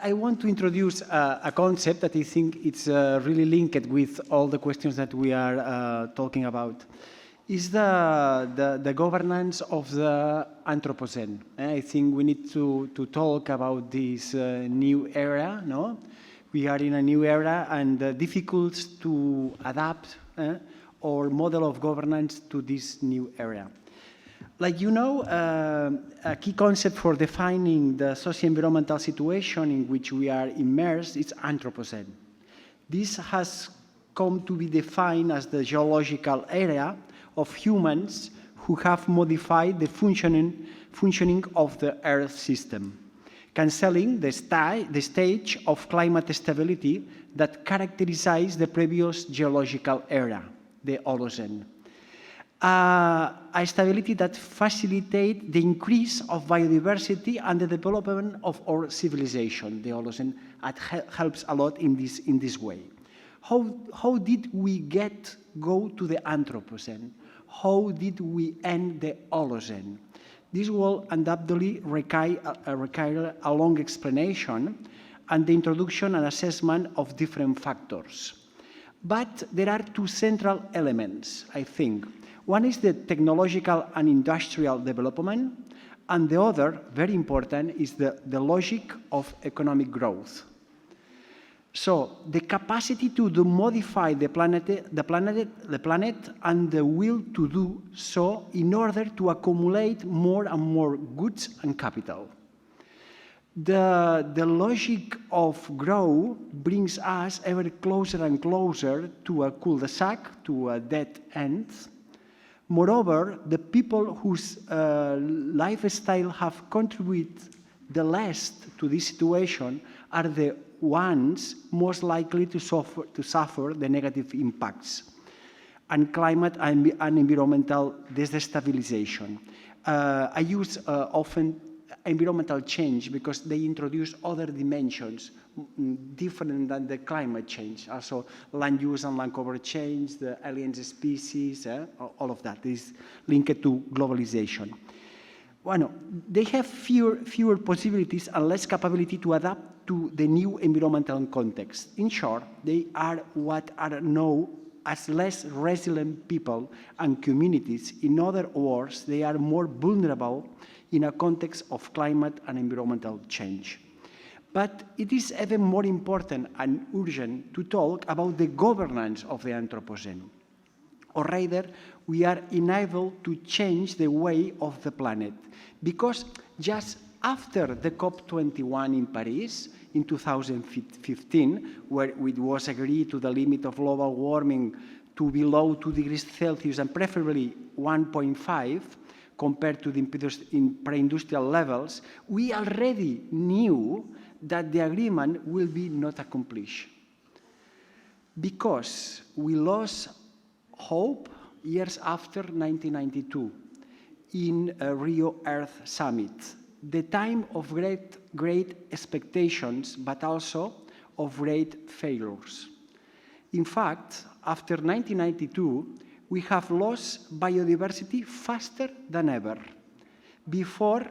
I want to introduce a concept that I think it's really linked with all the questions that we are talking about. Is the governance of the Anthropocene. I think we need to talk about this new era, no? We are in a new era and difficult to adapt our model of governance to this new era. Like you know, a key concept for defining the socio-environmental situation in which we are immersed is Anthropocene. This has come to be defined as the geological area of humans who have modified the functioning of the Earth system, cancelling the stage of climate stability that characterized the previous geological era, the Holocene. A stability that facilitates the increase of biodiversity and the development of our civilization, the Holocene, helps a lot in this way. How did we go to the Anthropocene? How did we end the Holocene? This will undoubtedly require a long explanation and the introduction and assessment of different factors. But there are two central elements, I think. One is the technological and industrial development, and the other, very important, is the logic of economic growth. So the capacity to modify the planet and the will to do so in order to accumulate more and more goods and capital. The logic of growth brings us ever closer and closer to a cul-de-sac, to a dead end. Moreover, the people whose lifestyle have contributed the least to this situation are the ones most likely to suffer the negative impacts and climate and environmental destabilization. I use often environmental change because they introduce other dimensions different than the climate change. Also land use and land cover change, the alien species, all of that is linked to globalization. Well, they have fewer possibilities and less capability to adapt to the new environmental context. In short, they are what are known as less resilient people and communities. In other words, they are more vulnerable in a context of climate and environmental change. But it is even more important and urgent to talk about the governance of the Anthropocene. Or rather, we are enabled to change the way of the planet, because just after the COP21 in Paris in 2015, where it was agreed to the limit of global warming to below 2 degrees Celsius and preferably 1.5 compared to the pre-industrial levels, we already knew that the agreement will be not accomplished. Because we lost hope years after 1992 in a Rio Earth Summit, the time of great expectations, but also of great failures. In fact, after 1992, we have lost biodiversity faster than ever. Before,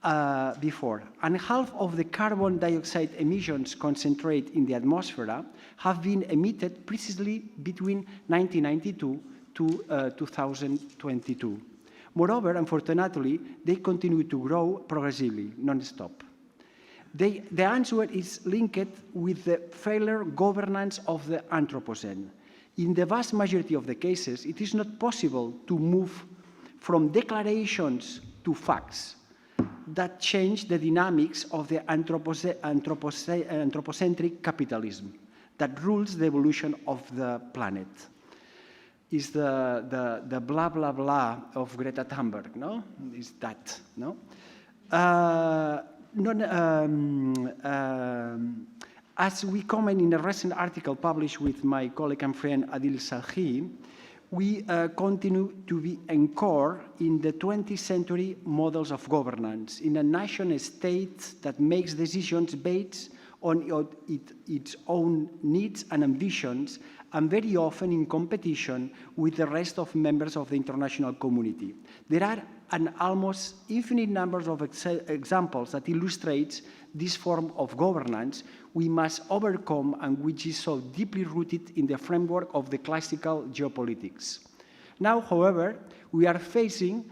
and half of the carbon dioxide emissions concentrated in the atmosphere have been emitted precisely between 1992 to 2022. Moreover, unfortunately, they continue to grow progressively, non-stop. The answer is linked with the failure governance of the Anthropocene. In the vast majority of the cases, it is not possible to move from declarations to facts that change the dynamics of the anthropocentric capitalism that rules the evolution of the planet. Is the blah, blah, blah of Greta Thunberg, no? Is that, no? As we comment in a recent article published with my colleague and friend Adil Salhi, we continue to be anchored in the 20th century models of governance, in a nation state that makes decisions based on its own needs and ambitions, and very often in competition with the rest of members of the international community. There are and almost infinite numbers of examples that illustrates this form of governance we must overcome and which is so deeply rooted in the framework of the classical geopolitics. Now, however, we are facing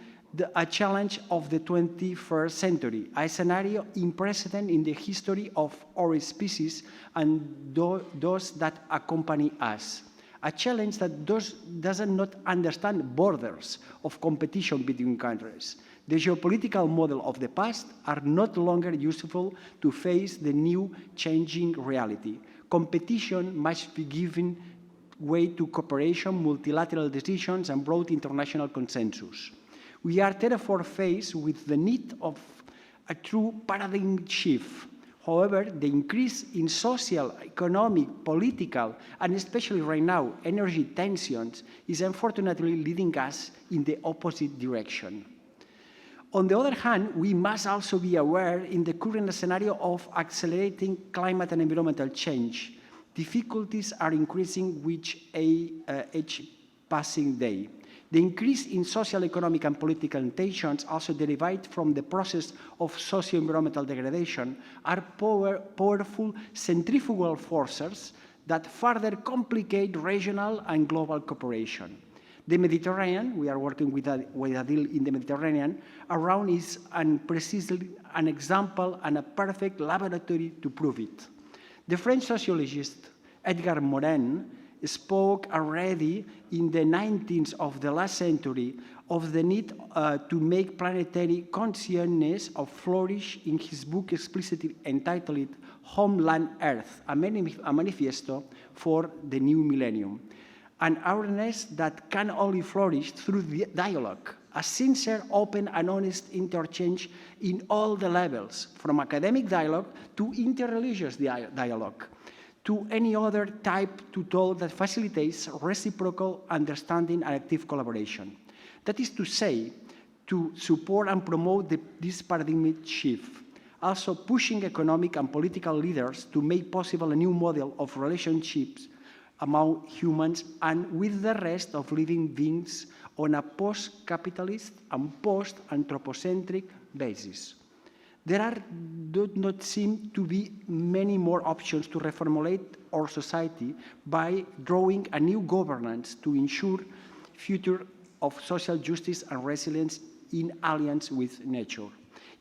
a challenge of the 21st century, a scenario unprecedented in the history of our species and those that accompany us. A challenge that does not understand borders of competition between countries. The geopolitical model of the past are no longer useful to face the new changing reality. Competition must be given way to cooperation, multilateral decisions, and broad international consensus. We are therefore faced with the need of a true paradigm shift. However, the increase in social, economic, political, and especially right now, energy tensions is unfortunately leading us in the opposite direction. On the other hand, we must also be aware in the current scenario of accelerating climate and environmental change. Difficulties are increasing with each passing day. The increase in social, economic, and political tensions also derived from the process of socio-environmental degradation are powerful centrifugal forces that further complicate regional and global cooperation. The Mediterranean, we are working with a deal in the Mediterranean, around is precisely an example and a perfect laboratory to prove it. The French sociologist Edgar Morin spoke already in the 19th of the last century of the need to make planetary consciousness of flourish in his book explicitly entitled Homeland Earth, a manifesto for the new millennium. An awareness that can only flourish through dialogue, a sincere, open, and honest interchange in all the levels, from academic dialogue to interreligious dialogue, to any other type to talk that facilitates reciprocal understanding and active collaboration. That is to say, to support and promote this paradigm shift, also pushing economic and political leaders to make possible a new model of relationships among humans and with the rest of living beings on a post-capitalist and post-anthropocentric basis. There do not seem to be many more options to reformulate our society by drawing a new governance to ensure future of social justice and resilience in alliance with nature.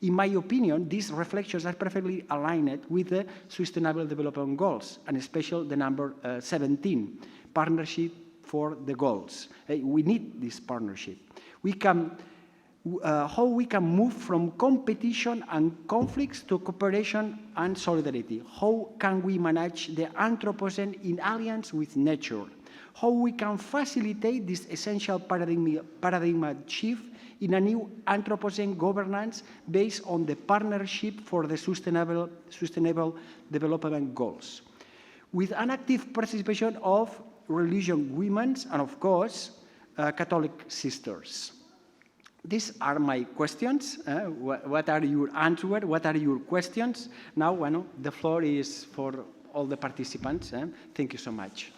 In my opinion, these reflections are perfectly aligned with the Sustainable Development Goals, and especially the number 17, Partnership for the Goals. We need this partnership. How we can move from competition and conflicts to cooperation and solidarity. How can we manage the Anthropocene in alliance with nature? How we can facilitate this essential paradigm shift in a new Anthropocene governance based on the Partnership for the Sustainable Development Goals, with an active participation of religious women and, of course, Catholic sisters. These are my questions. What are your answers? What are your questions? Now, the floor is for all the participants. Thank you so much.